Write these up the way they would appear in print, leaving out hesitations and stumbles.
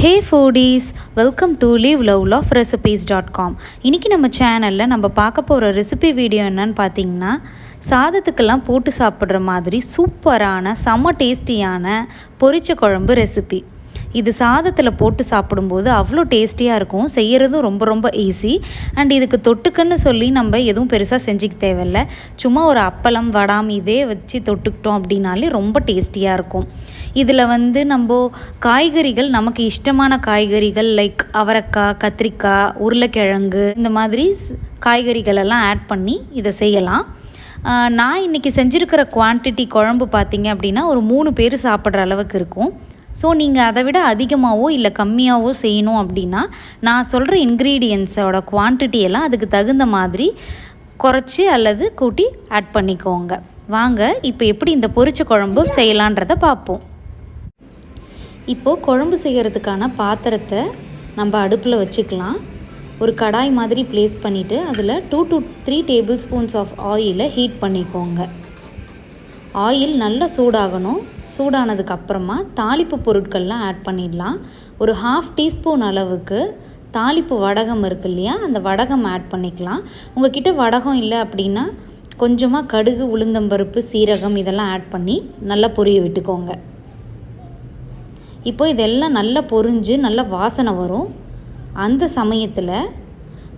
Hey foodies, welcome to liveloveloverecipes.com. இன்றைக்கி நம்ம சேனலில் நம்ம பார்க்க போகிற ரெசிபி வீடியோ என்னன்னு பார்த்தீங்கன்னா, சாதத்துக்கெல்லாம் போட்டு சாப்பிட்ற மாதிரி சூப்பரான செம்ம டேஸ்டியான பொரிச்ச குழம்பு ரெசிபி. இது சாதத்தில் போட்டு சாப்பிடும்போது அவ்வளோ டேஸ்டியாக இருக்கும். செய்கிறதும் ரொம்ப ரொம்ப ஈஸி. அண்ட் இதுக்கு தொட்டுக்குன்னு சொல்லி நம்ம எதுவும் பெருசாக செஞ்சுக்க தேவையில்ல. சும்மா ஒரு அப்பளம் வடாம் இதே வச்சு தொட்டுக்கிட்டோம் அப்படின்னாலே ரொம்ப டேஸ்டியாக இருக்கும். இதில் நம்ம காய்கறிகள் நமக்கு இஷ்டமான காய்கறிகள் லைக் அவரைக்காய், கத்திரிக்காய், உருளைக்கிழங்கு இந்த மாதிரி காய்கறிகளெல்லாம் ஆட் பண்ணி இதை செய்யலாம். நான் இன்றைக்கி செஞ்சுருக்கிற குவான்டிட்டி குழம்பு பார்த்திங்க அப்படின்னா ஒரு 3 பேர் சாப்பிட்ற அளவுக்கு இருக்கும். ஸோ நீங்கள் அதை விட அதிகமாகவோ இல்லை கம்மியாகவோ செய்யணும் அப்படின்னா நான் சொல்கிற இன்க்ரீடியன்ஸோட குவான்டிட்டியெல்லாம் அதுக்கு தகுந்த மாதிரி குறைச்சி அல்லது கூட்டி ஆட் பண்ணிக்கோங்க. வாங்க இப்போ எப்படி இந்த பொரிச்ச குழம்பு செய்யலான்றதை பார்ப்போம். இப்போது குழம்பு செய்கிறதுக்கான பாத்திரத்தை நம்ம அடுப்பில் வச்சுக்கலாம். ஒரு கடாய் மாதிரி ப்ளேஸ் பண்ணிவிட்டு அதில் 2 to 3 டேபிள் ஸ்பூன்ஸ் ஆஃப் ஆயிலை ஹீட் பண்ணிக்கோங்க. ஆயில் நல்லா சூடாகணும். சூடானதுக்கப்புறமா தாளிப்பு பொருட்கள்லாம் ஆட் பண்ணிடலாம். ஒரு 1/2 டீஸ்பூன் அளவுக்கு தாளிப்பு வடகம் இருக்கு இல்லையா, அந்த வடகம் ஆட் பண்ணிக்கலாம். உங்கள்கிட்ட வடகம் இல்லை அப்படின்னா கொஞ்சமாக கடுகு, உளுந்தம்பருப்பு, சீரகம் இதெல்லாம் ஆட் பண்ணி நல்லா பொரிய விட்டுக்கோங்க. இப்போ இதெல்லாம் நல்லா பொரிஞ்சு நல்லா வாசனை வரும். அந்த சமயத்தில்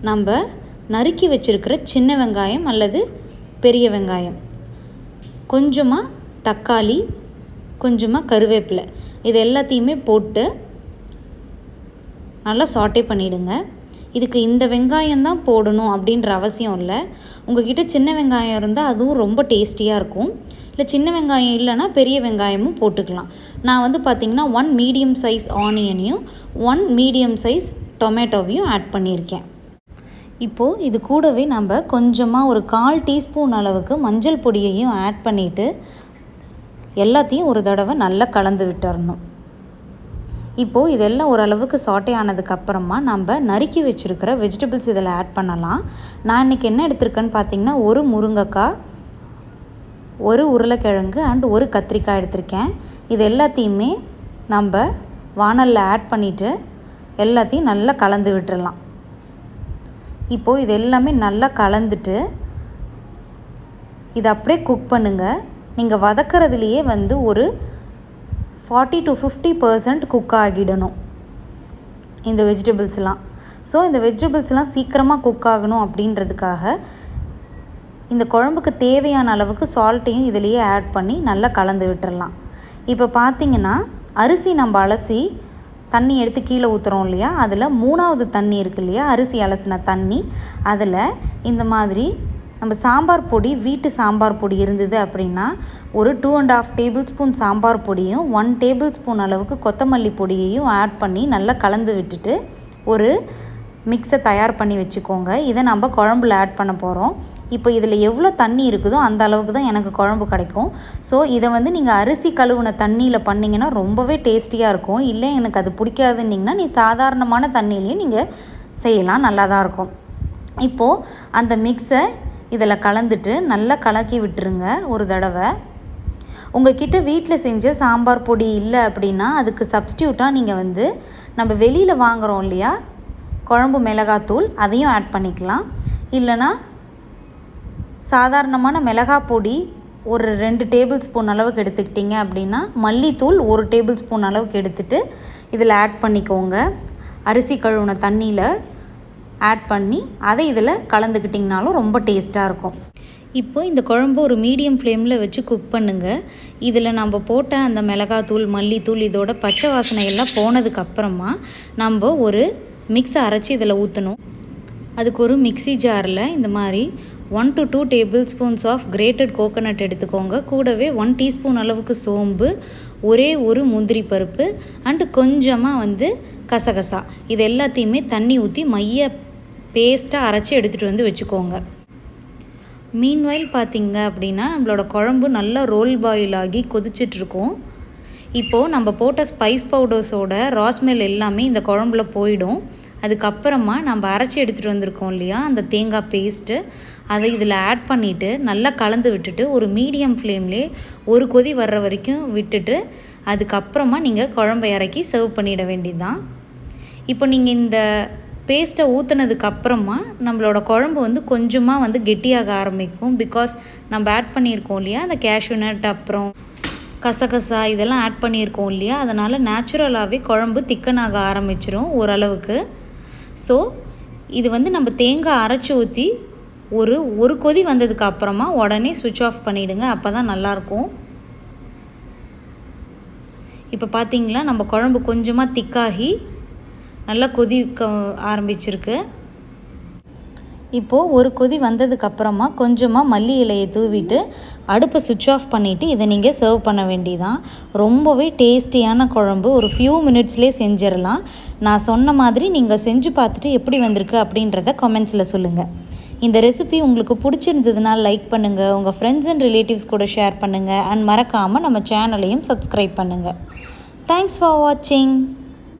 நம்ம நறுக்கி வச்சுருக்கிற சின்ன வெங்காயம் அல்லது பெரிய வெங்காயம், கொஞ்சமாக தக்காளி, கொஞ்சமாக கருவேப்பிலை இது எல்லாத்தையுமே போட்டு நல்லா சாட்டே பண்ணிவிடுங்க. இதுக்கு இந்த வெங்காயம் தான் போடணும் அப்படின்ற அவசியம் இல்லை. உங்கள்கிட்ட சின்ன வெங்காயம் இருந்தால் அதுவும் ரொம்ப டேஸ்டியாக இருக்கும். இல்லை சின்ன வெங்காயம் இல்லைன்னா பெரிய வெங்காயமும் போட்டுக்கலாம். நான் பார்த்திங்கன்னா 1 மீடியம் சைஸ் ஆனியனையும் 1 மீடியம் சைஸ் டொமேட்டோவையும் ஆட் பண்ணியிருக்கேன். இப்போது இது கூடவே நம்ம கொஞ்சமாக ஒரு 1/4 டீஸ்பூன் அளவுக்கு மஞ்சள் பொடியையும் ஆட் பண்ணிவிட்டு எல்லாத்தையும் ஒரு தடவை நல்லா கலந்து விட்டுறணும். இப்போது இதெல்லாம் ஓரளவுக்கு சாட்டே ஆனதுக்கப்புறமா நம்ம நறுக்கி வச்சுருக்கிற வெஜிடபிள்ஸ் இதில் ஆட் பண்ணலாம். நான் இன்றைக்கி என்ன எடுத்திருக்கேன்னு பார்த்திங்கன்னா, ஒரு முருங்கைக்காய், ஒரு உருளைக்கிழங்கு அண்ட் ஒரு கத்திரிக்காய் எடுத்திருக்கேன். இது எல்லாத்தையுமே நம்ம வானலில் ஆட் பண்ணிவிட்டு எல்லாத்தையும் நல்லா கலந்து விட்டுறலாம். இப்போது இது எல்லாமே நல்லா கலந்துட்டு இதை அப்படியே குக் பண்ணுங்கள். நீங்கள் வதக்கிறதுலையே ஒரு 40 to 50% குக் ஆகிடணும் இந்த வெஜிடபிள்ஸ்லாம். ஸோ இந்த வெஜிடபிள்ஸ்லாம் சீக்கிரமாக குக் ஆகணும் அப்படின்றதுக்காக இந்த குழம்புக்கு தேவையான அளவுக்கு சால்ட்டையும் இதிலையே ஆட் பண்ணி நல்லா கலந்து விட்டுறலாம். இப்போ பார்த்திங்கன்னா அரிசி நம்ம அலசி தண்ணி எடுத்து கீழே ஊற்றுறோம் இல்லையா, அதில் 3வது தண்ணி இருக்கு இல்லையா, அரிசி அலசின தண்ணி, அதில் இந்த மாதிரி நம்ம சாம்பார் பொடி, வீட்டு சாம்பார் பொடி இருந்தது அப்படின்னா ஒரு 2.5 டேபிள் ஸ்பூன் சாம்பார் பொடியும் 1 டேபிள் ஸ்பூன் அளவுக்கு கொத்தமல்லி பொடியையும் ஆட் பண்ணி நல்லா கலந்து விட்டுட்டு ஒரு மிக்ஸை தயார் பண்ணி வச்சுக்கோங்க. இதை நம்ம குழம்புல ஆட் பண்ண போகிறோம். இப்போ இதில் எவ்வளோ தண்ணி இருக்குதோ அந்த அளவுக்கு தான் எனக்கு குழம்பு கிடைக்கும். ஸோ இதை நீங்கள் அரிசி கழுவுன தண்ணியில் பண்ணிங்கன்னா ரொம்பவே டேஸ்டியாக இருக்கும். இல்லை எனக்கு அது பிடிக்காதுன்னிங்கன்னா நீ சாதாரணமான தண்ணியிலையும் நீங்கள் செய்யலாம், நல்லா தான் இருக்கும். இப்போது அந்த மிக்ஸை இதில் கலந்துட்டு நல்லா கலக்கி விட்டுருங்க ஒரு தடவை. உங்கள்கிட்ட வீட்டில் செஞ்ச சாம்பார் பொடி இல்லை அப்படின்னா அதுக்கு சப்ஸ்டியூட்டாக நீங்கள் நம்ம வெளியில் வாங்குகிறோம் இல்லையா குழம்பு மிளகாத்தூள், அதையும் ஆட் பண்ணிக்கலாம். இல்லைனா சாதாரணமான மிளகாய் பொடி ஒரு 2 டேபிள் ஸ்பூன் அளவுக்கு எடுத்துக்கிட்டிங்க அப்படின்னா மல்லித்தூள் 1 டேபிள் ஸ்பூன் அளவுக்கு எடுத்துகிட்டு இதில் ஆட் பண்ணிக்கோங்க. அரிசி கழுவுன தண்ணியில் ஆட் பண்ணி அதை இதில் கலந்துக்கிட்டிங்கனாலும் ரொம்ப டேஸ்ட்டாக இருக்கும். இப்போ இந்த குழம்பு ஒரு மீடியம் ஃப்ளேமில் வச்சு குக் பண்ணுங்கள். இதில் நம்ம போட்ட அந்த மிளகாத்தூள், மல்லித்தூள் இதோட பச்சை வாசனை எல்லாம் போனதுக்கப்புறமா நம்ம ஒரு மிக்ஸை அரைச்சி இதில் ஊற்றணும். அதுக்கு ஒரு மிக்ஸி ஜாரில் இந்த மாதிரி 1 to 2 table spoons of grated coconut எடுத்துக்கோங்க. கூடவே 1 டீஸ்பூன் அளவுக்கு சோம்பு, ஒரே ஒரு முந்திரி பருப்பு அண்டு கொஞ்சமாக கசகசா இது எல்லாத்தையுமே தண்ணி ஊற்றி மைய பேஸ்ட்டாக அரைச்சி எடுத்துகிட்டு வச்சுக்கோங்க. மீன்வைல் பார்த்திங்க அப்படின்னா நம்மளோட குழம்பு நல்லா ரோல் பாயில் ஆகி கொதிச்சிட்ருக்கோம். இப்போது நம்ம போட்ட ஸ்பைஸ் பவுடர்ஸோட ராஸ்மெல் எல்லாமே இந்த குழம்புல போயிடும். அதுக்கப்புறமா நம்ம அரைச்சி எடுத்துகிட்டு வந்திருக்கோம் இல்லையா அந்த தேங்காய் பேஸ்ட்டு, அதை இதில் ஆட் பண்ணிவிட்டு நல்லா கலந்து விட்டுட்டு ஒரு மீடியம் ஃப்ளேம்லேயே ஒரு கொதி வர்ற வரைக்கும் விட்டுட்டு அதுக்கப்புறமா நீங்கள் குழம்பு இறக்கி சர்வ் பண்ணிட வேண்டியது தான். இப்போ நீங்கள் இந்த பேஸ்ட்டை ஊற்றுனதுக்கப்புறமா நம்மளோட குழம்பு வந்து கொஞ்சமாக வந்து கெட்டியாக ஆரம்பிக்கும். பிகாஸ் நம்ம ஆட் பண்ணியிருக்கோம் இல்லையா, அந்த கேஷ்யூ நட் அப்புறம் கசகசா இதெல்லாம் ஆட் பண்ணியிருக்கோம் இல்லையா, அதனால் நேச்சுரலாகவே குழம்பு திக்கனாக ஆரம்பிச்சிரும் ஓரளவுக்கு. ஸோ இது வந்து நம்ம தேங்காய் அரைச்சி ஊற்றி ஒரு கொதி வந்ததுக்கு அப்புறமா உடனே ஸ்விட்ச் ஆஃப் பண்ணிவிடுங்க. அப்போ தான் நல்லாயிருக்கும். இப்போ பார்த்திங்களா நம்ம குழம்பு கொஞ்சமாக திக்காகி நல்லா கொதிக்க ஆரம்பிச்சிருக்கு. இப்போது ஒரு கொதி வந்ததுக்கப்புறமா கொஞ்சமாக மல்லி இலையை தூவிட்டு அடுப்பை சுவிட்ச் ஆஃப் பண்ணிவிட்டு இதை நீங்கள் சர்வ் பண்ண வேண்டியதான். ரொம்பவே டேஸ்டியான குழம்பு, ஒரு ஃபியூ மினிட்ஸ்லேயே செஞ்சிடலாம். நான் சொன்ன மாதிரி நீங்கள் செஞ்சு பார்த்துட்டு எப்படி வந்திருக்கு அப்படின்றத கமெண்ட்ஸில் சொல்லுங்கள். இந்த ரெசிபி உங்களுக்கு பிடிச்சிருந்ததுனால லைக் பண்ணுங்கள், உங்கள் ஃப்ரெண்ட்ஸ் அண்ட் ரிலேட்டிவ்ஸ் கூட ஷேர் பண்ணுங்கள், அண்ட் மறக்காமல் நம்ம சேனலையும் சப்ஸ்கிரைப் பண்ணுங்கள். தேங்க்ஸ் ஃபார் வாட்சிங்.